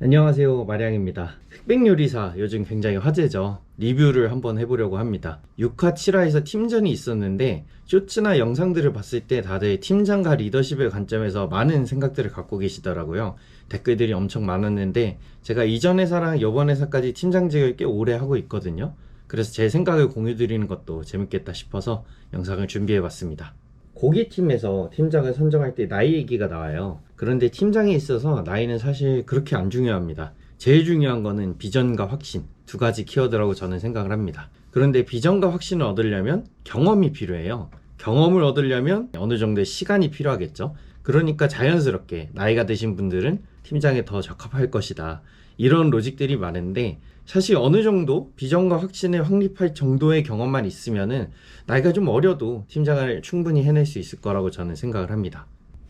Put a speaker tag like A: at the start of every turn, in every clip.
A: 안녕하세요, 마량입니다. 흑백요리사 요즘 굉장히 화제죠. 리뷰를 한번 해보려고 합니다. 6화 7화에서 팀전이 있었는데 쇼츠나 영상들을 봤을 때 다들 팀장과 리더십의 관점에서 많은 생각들을 갖고 계시더라고요. 댓글들이 엄청 많았는데 제가 이전 회사랑 이번 회사까지 팀장직을 꽤 오래 하고 있거든요. 그래서 제 생각을 공유드리는 것도 재밌겠다 싶어서 영상을 준비해봤습니다. 고깃팀에서 팀장을 선정할 때 나이 얘기가 나와요. 그런데 팀장에 있어서 나이는 사실 그렇게 안 중요합니다. 제일 중요한 거는 비전과 확신, 두 가지 키워드라고 저는 생각을 합니다. 그런데 비전과 확신을 얻으려면 경험이 필요해요. 경험을 얻으려면 어느 정도의 시간이 필요하겠죠. 그러니까 자연스럽게 나이가 드신 분들은 팀장에 더 적합할 것이다. 이런 로직들이 많은데 사실 어느 정도 비전과 확신에 확립할 정도의 경험만 있으면은 나이가 좀 어려도 팀장을 충분히 해낼 수 있을 거라고 저는 생각을 합니다.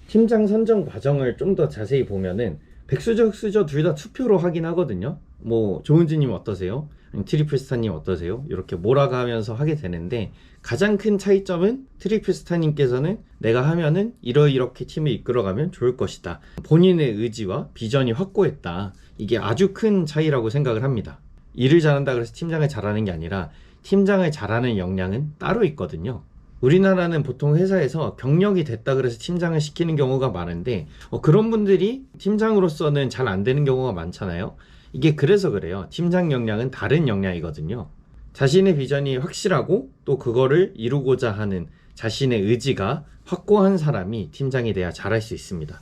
A: 팀장 선정 과정을 좀 더 자세히 보면은 백수저 흑수저 둘 다 투표로 하긴 하거든요. 뭐 조은지님 어떠세요? 트리플스타님 어떠세요? 이렇게 몰아가면서 하게 되는데 가장 큰 차이점은 트리플스타님께서는 내가 하면은 이렇게 팀을 이끌어가면 좋을 것이다. 본인의 의지와 비전이 확고했다. 이게 아주 큰 차이라고 생각을 합니다. 일을 잘한다 그래서 팀장을 잘하는 게 아니라 팀장을 잘하는 역량은 따로 있거든요. 우리나라는 보통 회사에서 경력이 됐다 그래서 팀장을 시키는 경우가 많은데 그런 분들이 팀장으로서는 잘 안 되는 경우가 많잖아요. 이게 그래서 그래요. 팀장 역량은 다른 역량이거든요. 자신의 비전이 확실하고 또 그거를 이루고자 하는 자신의 의지가 확고한 사람이 팀장이 돼야 잘할 수 있습니다.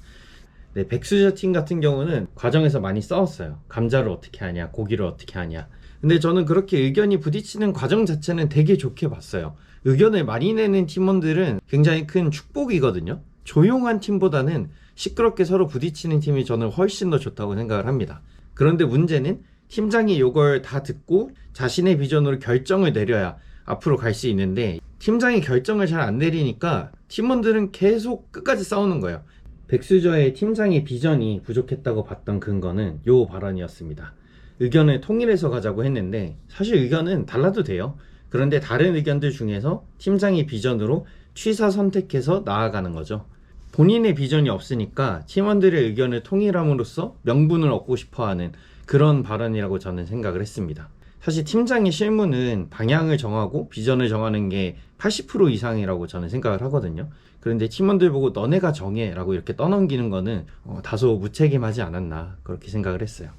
A: 네, 백수저 팀 같은 경우는 과정에서 많이 싸웠어요. 감자를 어떻게 하냐, 고기를 어떻게 하냐. 근데 저는 그렇게 의견이 부딪히는 과정 자체는 되게 좋게 봤어요. 의견을 많이 내는 팀원들은 굉장히 큰 축복이거든요. 조용한 팀보다는 시끄럽게 서로 부딪히는 팀이 저는 훨씬 더 좋다고 생각을 합니다. 그런데 문제는 팀장이 이걸 다 듣고 자신의 비전으로 결정을 내려야 앞으로 갈 수 있는데 팀장이 결정을 잘 안 내리니까 팀원들은 계속 끝까지 싸우는 거예요. 백수저의 팀장의 비전이 부족했다고 봤던 근거는 요 발언이었습니다. 의견을 통일해서 가자고 했는데 사실 의견은 달라도 돼요. 그런데 다른 의견들 중에서 팀장의 비전으로 취사 선택해서 나아가는 거죠. 본인의 비전이 없으니까 팀원들의 의견을 통일함으로써 명분을 얻고 싶어하는 그런 발언이라고 저는 생각을 했습니다. 사실 팀장의 실무는 방향을 정하고 비전을 정하는 게 80% 이상이라고 저는 생각을 하거든요. 그런데 팀원들 보고 너네가 정해 라고 이렇게 떠넘기는 거는 다소 무책임하지 않았나 그렇게 생각을 했어요.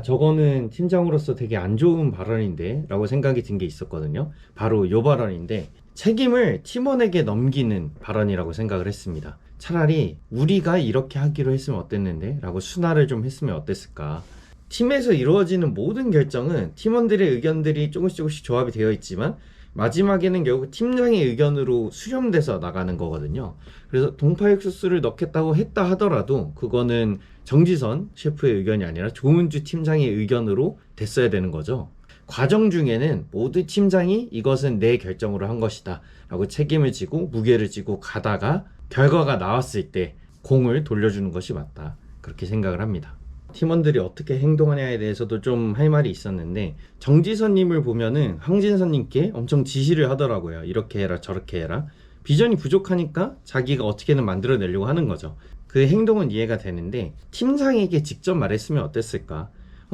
A: 저거는 팀장으로서 되게 안 좋은 발언인데 라고 생각이 든 게 있었거든요. 바로 요 발언인데 책임을 팀원에게 넘기는 발언이라고 생각을 했습니다. 차라리 우리가 이렇게 하기로 했으면 어땠는데 라고 순화를 좀 했으면 어땠을까. 팀에서 이루어지는 모든 결정은 팀원들의 의견들이 조금씩 조합이 되어 있지만 마지막에는 결국 팀장의 의견으로 수렴돼서 나가는 거거든요. 그래서 동파육수수를 넣겠다고 했다 하더라도 그거는 정지선 셰프의 의견이 아니라 조은주 팀장의 의견으로 됐어야 되는 거죠. 과정 중에는 모두 팀장이 이것은 내 결정으로 한 것이다 라고 책임을 지고 무게를 지고 가다가 결과가 나왔을 때 공을 돌려주는 것이 맞다 그렇게 생각을 합니다. 팀원들이 어떻게 행동하냐에 대해서도 좀 할 말이 있었는데 정지선님을 보면은 황진선님께 엄청 지시를 하더라고요. 이렇게 해라 저렇게 해라. 비전이 부족하니까 자기가 어떻게든 만들어내려고 하는 거죠. 그 행동은 이해가 되는데 팀장에게 직접 말했으면 어땠을까.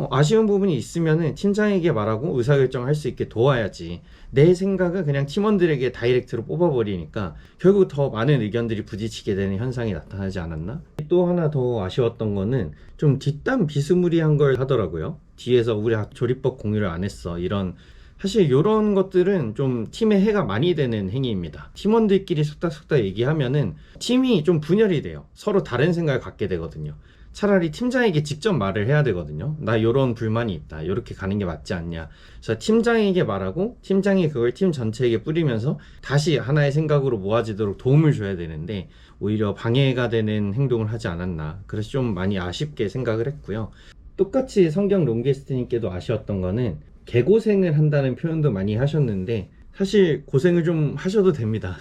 A: 아쉬운 부분이 있으면은 팀장에게 말하고 의사결정을 할 수 있게 도와야지. 내 생각은 그냥 팀원들에게 다이렉트로 뽑아버리니까 결국 더 많은 의견들이 부딪히게 되는 현상이 나타나지 않았나? 또 하나 더 아쉬웠던 거는 좀 뒷담 비스무리한 걸 하더라고요. 뒤에서 우리 조리법 공유를 안 했어 이런. 사실 이런 것들은 좀 팀에 해가 많이 되는 행위입니다. 팀원들끼리 속닥속닥 얘기하면은 팀이 좀 분열이 돼요. 서로 다른 생각을 갖게 되거든요. 차라리 팀장에게 직접 말을 해야 되거든요. 나 이런 불만이 있다. 이렇게 가는 게 맞지 않냐. 그래서 팀장에게 말하고 팀장이 그걸 팀 전체에게 뿌리면서 다시 하나의 생각으로 모아지도록 도움을 줘야 되는데 오히려 방해가 되는 행동을 하지 않았나. 그래서 좀 많이 아쉽게 생각을 했고요. 똑같이 성경 롱게스트님께도 아쉬웠던 거는 개고생을 한다는 표현도 많이 하셨는데 사실 고생을 좀 하셔도 됩니다.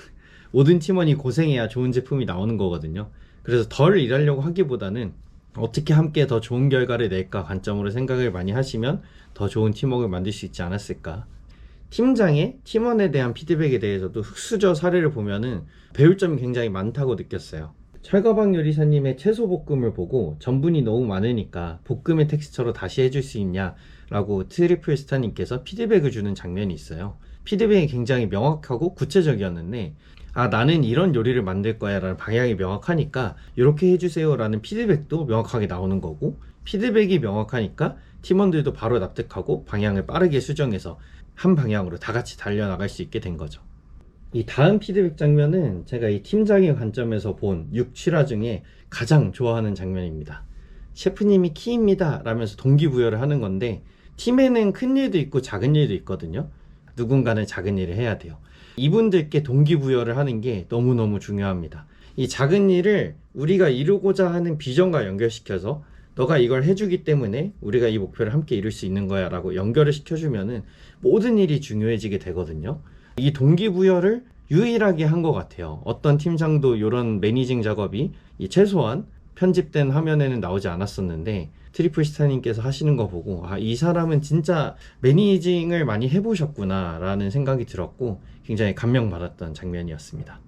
A: 모든 팀원이 고생해야 좋은 제품이 나오는 거거든요. 그래서 덜 일하려고 하기보다는 어떻게 함께 더 좋은 결과를 낼까 관점으로 생각을 많이 하시면 더 좋은 팀워크를 만들 수 있지 않았을까. 팀장의 팀원에 대한 피드백에 대해서도 흑수저 사례를 보면은 배울 점이 굉장히 많다고 느꼈어요. 철가방 요리사님의 채소 볶음을 보고 전분이 너무 많으니까 볶음의 텍스처로 다시 해줄 수 있냐 라고 트리플 스타님께서 피드백을 주는 장면이 있어요. 피드백이 굉장히 명확하고 구체적이었는데, 아, 나는 이런 요리를 만들 거야 라는 방향이 명확하니까 이렇게 해주세요 라는 피드백도 명확하게 나오는 거고, 피드백이 명확하니까 팀원들도 바로 납득하고 방향을 빠르게 수정해서 한 방향으로 다 같이 달려나갈 수 있게 된 거죠. 이 다음 피드백 장면은 제가 이 팀장의 관점에서 본 6실화 중에 가장 좋아하는 장면입니다. 셰프님이 키입니다 라면서 동기부여를 하는 건데, 팀에는 큰 일도 있고 작은 일도 있거든요. 누군가는 작은 일을 해야 돼요. 이분들께 동기부여를 하는 게 너무너무 중요합니다. 이 작은 일을 우리가 이루고자 하는 비전과 연결시켜서 너가 이걸 해주기 때문에 우리가 이 목표를 함께 이룰 수 있는 거야 라고 연결을 시켜주면은 모든 일이 중요해지게 되거든요. 이 동기부여를 유일하게 한 것 같아요. 어떤 팀장도 이런 매니징 작업이 최소한 편집된 화면에는 나오지 않았었는데, 트리플 스타님께서 하시는 거 보고 아, 이 사람은 진짜 매니징을 많이 해보셨구나 라는 생각이 들었고 굉장히 감명받았던 장면이었습니다.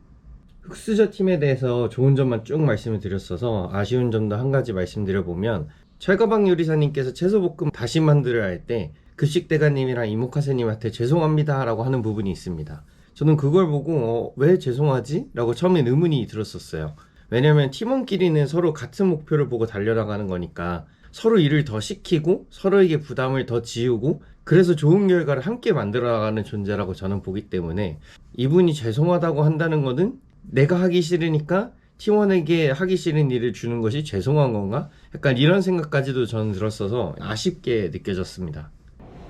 A: 흑수저 팀에 대해서 좋은 점만 쭉 말씀을 드렸어서 아쉬운 점도 한 가지 말씀드려보면, 철가방 요리사님께서 채소볶음 다시 만들어야 할 때 급식대가님이랑 이모카세님한테 죄송합니다 라고 하는 부분이 있습니다. 저는 그걸 보고 왜 죄송하지? 라고 처음엔 의문이 들었었어요. 왜냐면 팀원끼리는 서로 같은 목표를 보고 달려나가는 거니까 서로 일을 더 시키고 서로에게 부담을 더 지우고, 그래서 좋은 결과를 함께 만들어 나가는 존재라고 저는 보기 때문에, 이분이 죄송하다고 한다는 거는 내가 하기 싫으니까 팀원에게 하기 싫은 일을 주는 것이 죄송한 건가? 약간 이런 생각까지도 저는 들었어서 아쉽게 느껴졌습니다.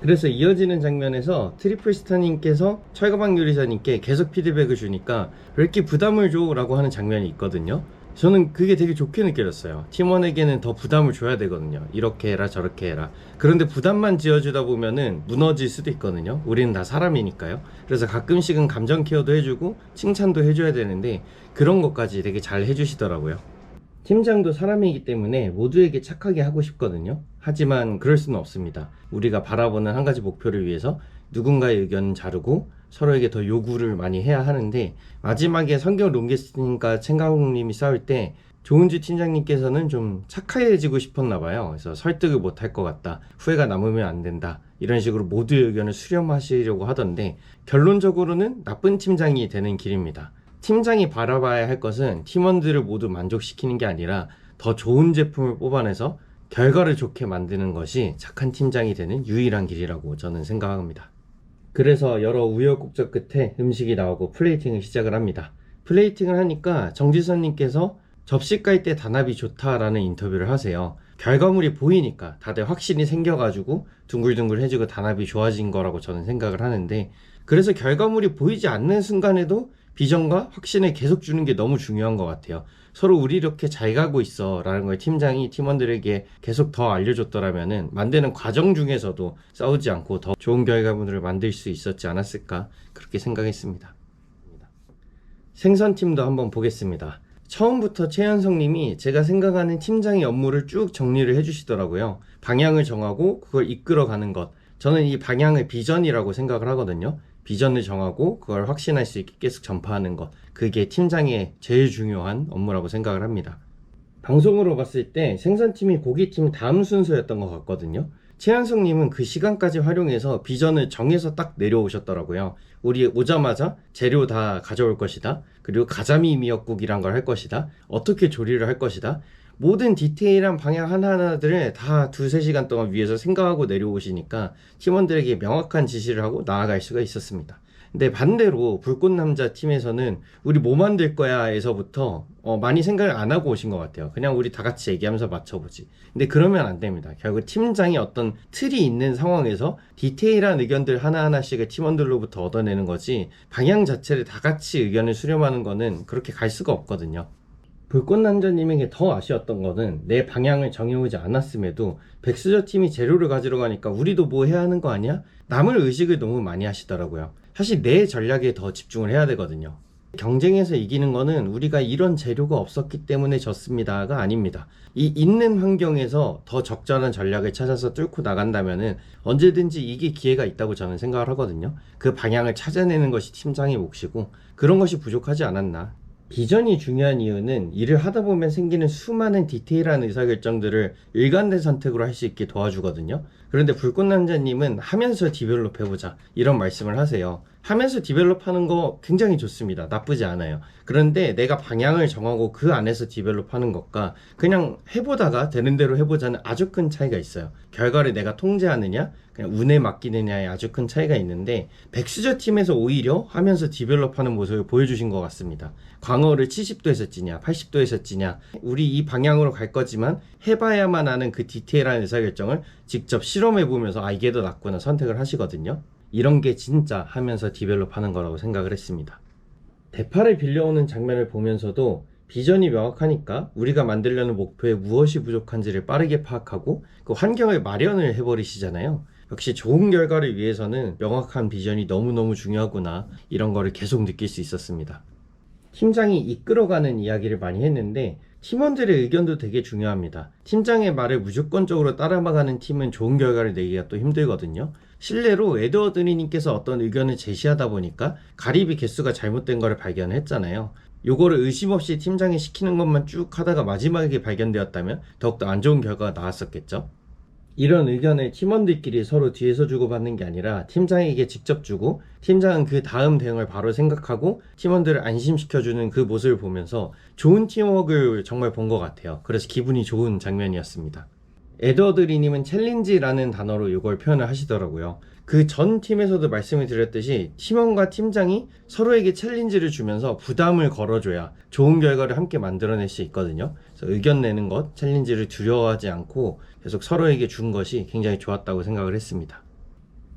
A: 그래서 이어지는 장면에서 트리플 스타님께서 철가방 요리사님께 계속 피드백을 주니까 왜 이렇게 부담을 줘? 라고 하는 장면이 있거든요. 저는 그게 되게 좋게 느껴졌어요. 팀원에게는 더 부담을 줘야 되거든요. 이렇게 해라 저렇게 해라. 그런데 부담만 지어주다 보면은 무너질 수도 있거든요. 우리는 다 사람이니까요. 그래서 가끔씩은 감정 케어도 해주고 칭찬도 해줘야 되는데 그런 것까지 되게 잘 해주시더라고요. 팀장도 사람이기 때문에 모두에게 착하게 하고 싶거든요. 하지만 그럴 수는 없습니다. 우리가 바라보는 한 가지 목표를 위해서 누군가의 의견은 자르고 서로에게 더 요구를 많이 해야 하는데, 마지막에 성경 롱게스님과 챙가홍님이 싸울 때 조은주 팀장님께서는 좀 착해지고 싶었나 봐요. 그래서 설득을 못할 것 같다, 후회가 남으면 안 된다, 이런 식으로 모두의 의견을 수렴하시려고 하던데, 결론적으로는 나쁜 팀장이 되는 길입니다. 팀장이 바라봐야 할 것은 팀원들을 모두 만족시키는 게 아니라 더 좋은 제품을 뽑아내서 결과를 좋게 만드는 것이 착한 팀장이 되는 유일한 길이라고 저는 생각합니다. 그래서 여러 우여곡절 끝에 음식이 나오고 플레이팅을 시작을 합니다. 플레이팅을 하니까 정지선님께서 접시 깔 때 단합이 좋다라는 인터뷰를 하세요. 결과물이 보이니까 다들 확신이 생겨가지고 둥글둥글해지고 단합이 좋아진 거라고 저는 생각을 하는데, 그래서 결과물이 보이지 않는 순간에도 비전과 확신을 계속 주는 게 너무 중요한 것 같아요. 서로 우리 이렇게 잘 가고 있어 라는 걸 팀장이 팀원들에게 계속 더 알려줬더라면은 만드는 과정 중에서도 싸우지 않고 더 좋은 결과물을 만들 수 있었지 않았을까, 그렇게 생각했습니다. 생선팀도 한번 보겠습니다. 처음부터 최현성님이 제가 생각하는 팀장의 업무를 쭉 정리를 해주시더라고요. 방향을 정하고 그걸 이끌어가는 것, 저는 이 방향을 비전이라고 생각을 하거든요. 비전을 정하고 그걸 확신할 수 있게 계속 전파하는 것, 그게 팀장의 제일 중요한 업무라고 생각을 합니다. 방송으로 봤을 때 생선팀이 고기팀 다음 순서였던 것 같거든요. 최한성님은 그 시간까지 활용해서 비전을 정해서 딱 내려오셨더라고요. 우리 오자마자 재료 다 가져올 것이다, 그리고 가자미 미역국이란 걸 할 것이다, 어떻게 조리를 할 것이다, 모든 디테일한 방향 하나하나들을 다 2-3시간 동안 위에서 생각하고 내려오시니까 팀원들에게 명확한 지시를 하고 나아갈 수가 있었습니다. 근데 반대로 불꽃남자 팀에서는 우리 뭐 만들 거야 에서부터 많이 생각을 안 하고 오신 것 같아요. 그냥 우리 다 같이 얘기하면서 맞춰보지. 근데 그러면 안 됩니다. 결국 팀장이 어떤 틀이 있는 상황에서 디테일한 의견들 하나하나씩을 팀원들로부터 얻어내는 거지, 방향 자체를 다 같이 의견을 수렴하는 거는 그렇게 갈 수가 없거든요. 불꽃남자님에게 더 아쉬웠던 거는 내 방향을 정해오지 않았음에도 백수저 팀이 재료를 가지러 가니까 우리도 뭐 해야 하는 거 아니야? 남을 의식을 너무 많이 하시더라고요. 사실 내 전략에 더 집중을 해야 되거든요. 경쟁에서 이기는 거는 우리가 이런 재료가 없었기 때문에 졌습니다가 아닙니다. 이 있는 환경에서 더 적절한 전략을 찾아서 뚫고 나간다면은 언제든지 이길 기회가 있다고 저는 생각을 하거든요. 그 방향을 찾아내는 것이 팀장의 몫이고, 그런 것이 부족하지 않았나. 비전이 중요한 이유는 일을 하다 보면 생기는 수많은 디테일한 의사결정들을 일관된 선택으로 할 수 있게 도와주거든요. 그런데 불꽃남자님은 하면서 디벨롭 해보자 이런 말씀을 하세요. 하면서 디벨롭 하는 거 굉장히 좋습니다. 나쁘지 않아요. 그런데 내가 방향을 정하고 그 안에서 디벨롭 하는 것과 그냥 해보다가 되는 대로 해보자는 아주 큰 차이가 있어요. 결과를 내가 통제하느냐 그냥 운에 맡기느냐에 아주 큰 차이가 있는데, 백수저 팀에서 오히려 하면서 디벨롭 하는 모습을 보여주신 것 같습니다. 광어를 70도에서 찌냐 80도에서 찌냐, 우리 이 방향으로 갈 거지만 해봐야만 하는 그 디테일한 의사결정을 직접 실험해보면서 이게 더 낫구나 선택을 하시거든요. 이런 게 진짜 하면서 디벨롭 하는 거라고 생각을 했습니다. 대파를 빌려오는 장면을 보면서도 비전이 명확하니까 우리가 만들려는 목표에 무엇이 부족한지를 빠르게 파악하고 그 환경을 마련을 해버리시잖아요. 역시 좋은 결과를 위해서는 명확한 비전이 너무너무 중요하구나, 이런 거를 계속 느낄 수 있었습니다. 팀장이 이끌어가는 이야기를 많이 했는데 팀원들의 의견도 되게 중요합니다. 팀장의 말을 무조건적으로 따라가는 팀은 좋은 결과를 내기가 또 힘들거든요. 실례로 에드워드리님께서 어떤 의견을 제시하다 보니까 가리비 개수가 잘못된 거를 발견했잖아요. 요거를 의심 없이 팀장이 시키는 것만 쭉 하다가 마지막에 발견되었다면 더욱더 안 좋은 결과가 나왔었겠죠. 이런 의견을 팀원들끼리 서로 뒤에서 주고받는 게 아니라 팀장에게 직접 주고, 팀장은 그 다음 대응을 바로 생각하고 팀원들을 안심시켜주는 그 모습을 보면서 좋은 팀워크를 정말 본 것 같아요. 그래서 기분이 좋은 장면이었습니다. 에드워드리님은 챌린지라는 단어로 이걸 표현을 하시더라고요. 그 전 팀에서도 말씀을 드렸듯이 팀원과 팀장이 서로에게 챌린지를 주면서 부담을 걸어줘야 좋은 결과를 함께 만들어낼 수 있거든요. 그래서 의견 내는 것, 챌린지를 두려워하지 않고 계속 서로에게 준 것이 굉장히 좋았다고 생각을 했습니다.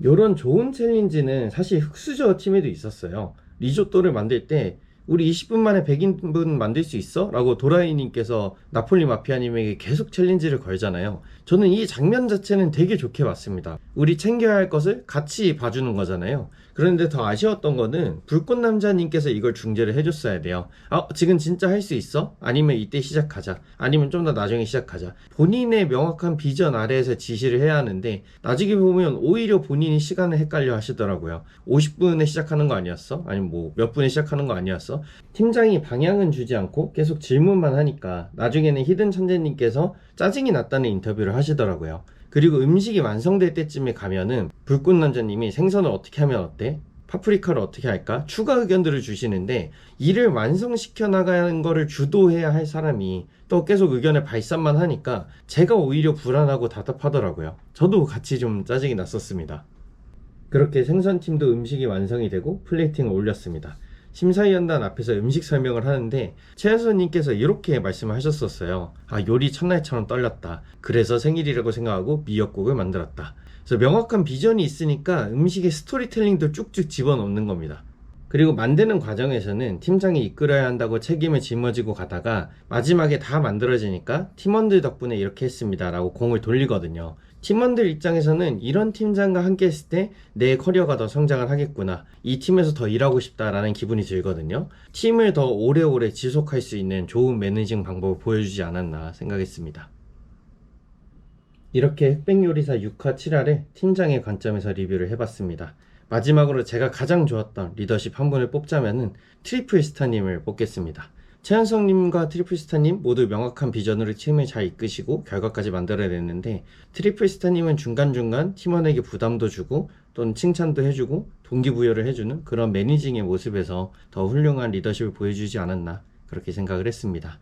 A: 이런 좋은 챌린지는 사실 흑수저 팀에도 있었어요. 리조또를 만들 때 우리 20분 만에 100인분 만들 수 있어? 라고 도라이님께서 나폴리 마피아님에게 계속 챌린지를 걸잖아요. 저는 이 장면 자체는 되게 좋게 봤습니다. 우리 챙겨야 할 것을 같이 봐주는 거잖아요. 그런데 더 아쉬웠던 거는 불꽃남자님께서 이걸 중재를 해줬어야 돼요. 지금 진짜 할 수 있어? 아니면 이때 시작하자. 아니면 좀 더 나중에 시작하자. 본인의 명확한 비전 아래에서 지시를 해야 하는데 나중에 보면 오히려 본인이 시간을 헷갈려 하시더라고요. 50분에 시작하는 거 아니었어? 아니면 뭐 몇 분에 시작하는 거 아니었어? 팀장이 방향은 주지 않고 계속 질문만 하니까 나중에는 히든 천재님께서 짜증이 났다는 인터뷰를 하시더라고요. 그리고 음식이 완성될 때쯤에 가면은 불꽃남자님이 생선을 어떻게 하면 어때? 파프리카를 어떻게 할까? 추가 의견들을 주시는데, 일을 완성시켜 나가는 거를 주도해야 할 사람이 또 계속 의견을 발산만 하니까 제가 오히려 불안하고 답답하더라고요. 저도 같이 좀 짜증이 났었습니다. 그렇게 생선팀도 음식이 완성이 되고 플레이팅을 올렸습니다. 심사위원단 앞에서 음식 설명을 하는데 최현선님께서 이렇게 말씀하셨었어요. 요리 첫날처럼 떨렸다. 그래서 생일이라고 생각하고 미역국을 만들었다. 그래서 명확한 비전이 있으니까 음식의 스토리텔링도 쭉쭉 집어넣는 겁니다. 그리고 만드는 과정에서는 팀장이 이끌어야 한다고 책임을 짊어지고 가다가 마지막에 다 만들어지니까 팀원들 덕분에 이렇게 했습니다 라고 공을 돌리거든요. 팀원들 입장에서는 이런 팀장과 함께 했을 때 내 커리어가 더 성장을 하겠구나, 이 팀에서 더 일하고 싶다라는 기분이 들거든요. 팀을 더 오래오래 지속할 수 있는 좋은 매니징 방법을 보여주지 않았나 생각했습니다. 이렇게 흑백요리사 6화 7화를 팀장의 관점에서 리뷰를 해봤습니다. 마지막으로 제가 가장 좋았던 리더십 한 분을 뽑자면은 트리플스타님을 뽑겠습니다. 최현성님과 트리플스타님 모두 명확한 비전으로 팀을 잘 이끄시고 결과까지 만들어냈는데, 트리플스타님은 중간중간 팀원에게 부담도 주고 또는 칭찬도 해주고 동기부여를 해주는 그런 매니징의 모습에서 더 훌륭한 리더십을 보여주지 않았나, 그렇게 생각을 했습니다.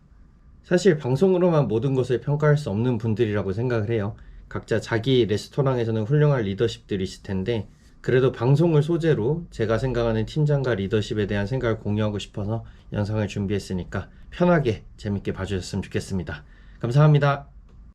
A: 사실 방송으로만 모든 것을 평가할 수 없는 분들이라고 생각을 해요. 각자 자기 레스토랑에서는 훌륭한 리더십들이 있을 텐데, 그래도 방송을 소재로 제가 생각하는 팀장과 리더십에 대한 생각을 공유하고 싶어서 영상을 준비했으니까 편하게 재밌게 봐주셨으면 좋겠습니다. 감사합니다.